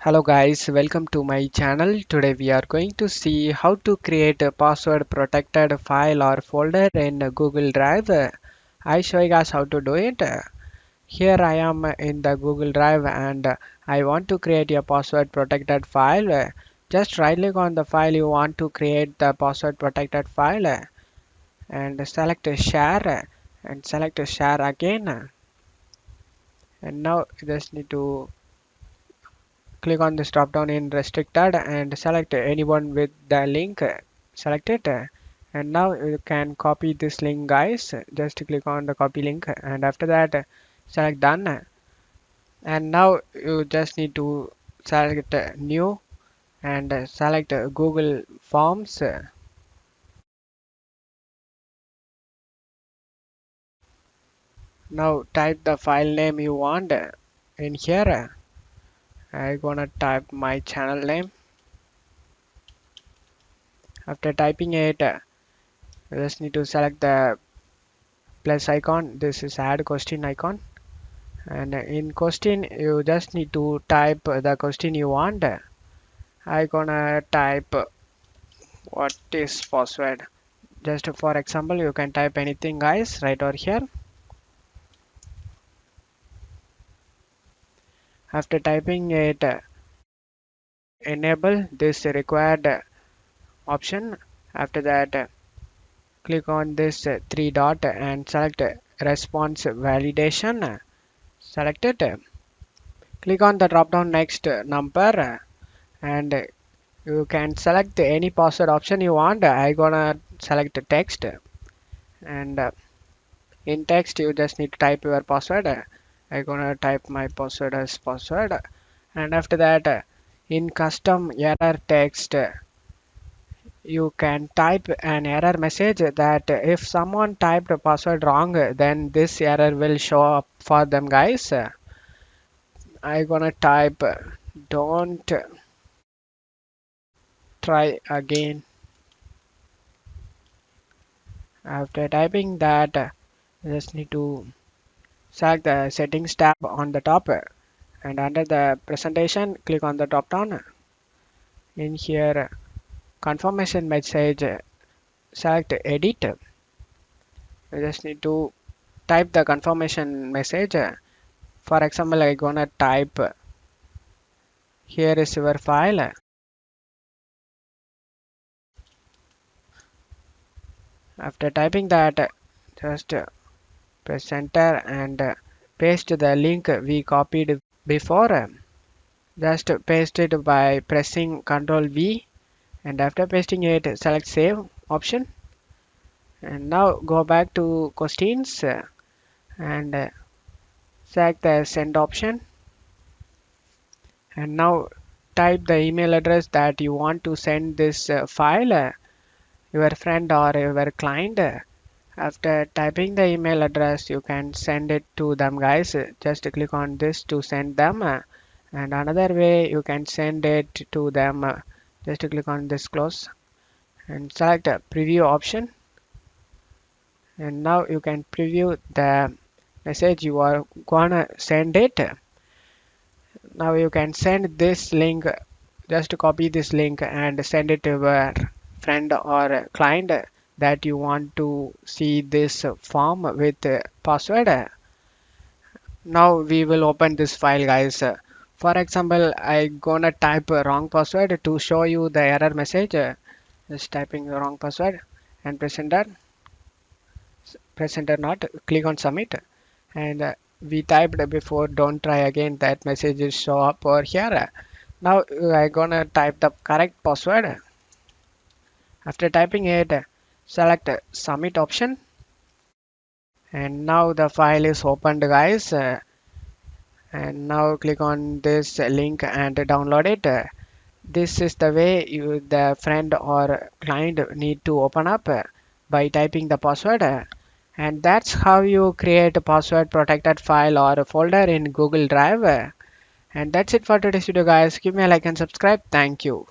Hello guys, welcome to my channel. Today we are going to see how to create a password protected file or folder in Google Drive. I show you guys how to do it. Here I am in the Google Drive and I want to create a password protected file. Just right click on the file you want to create the password protected file and select share and select share again. And now you just need to click on this drop down in restricted and select anyone with the link. Select it, and now you can copy this link guys. Just click on the copy link and after that select done, and now you just need to select new and select Google Forms. Now type the file name you want in here. I'm gonna type my channel name. After typing it, you just need to select the plus icon. This is add question icon, and in question you just need to type the question you want. I gonna type what is password. Just for example, you can type anything guys right over here. After typing it, enable this required option. After that, click on this three dot and select response validation. Select it. Click on the drop down next number and you can select any password option you want. I gonna select text, and in text you just need to type your password. I gonna type my password as password, and after that in custom error text you can type an error message that if someone typed a password wrong, then this error will show up for them guys. I gonna type don't try again. After typing that, you just need to select the settings tab on the top, and under the presentation click on the drop down. In here confirmation message, select edit. You just need to type the confirmation message. For example, I gonna type here is your file. After typing that, just press enter and paste the link we copied before. Just paste it by pressing Ctrl V, and after pasting it select save option, and now go back to questions and select the send option, and now type the email address that you want to send this file your friend or your client. After typing the email address you can send it to them guys. Just click on this to send them, and another way you can send it to them, just click on this close and select preview option, and now you can preview the message you are gonna send it. Now you can send this link. Just copy this link and send it to your friend or client that you want to see this form with password. Now we will open this file guys. For example, I gonna type a wrong password to show you the error message. Just typing the wrong password and press enter not, click on submit, and we typed before don't try again. That message is show up over here. Now I gonna type the correct password. After typing it, select submit option, and now the file is opened guys. And now click on this link and download it. This is the way the friend or client need to open up by typing the password. And that's how you create a password protected file or a folder in Google Drive. And that's it for today's video guys. Give me a like and subscribe. Thank you.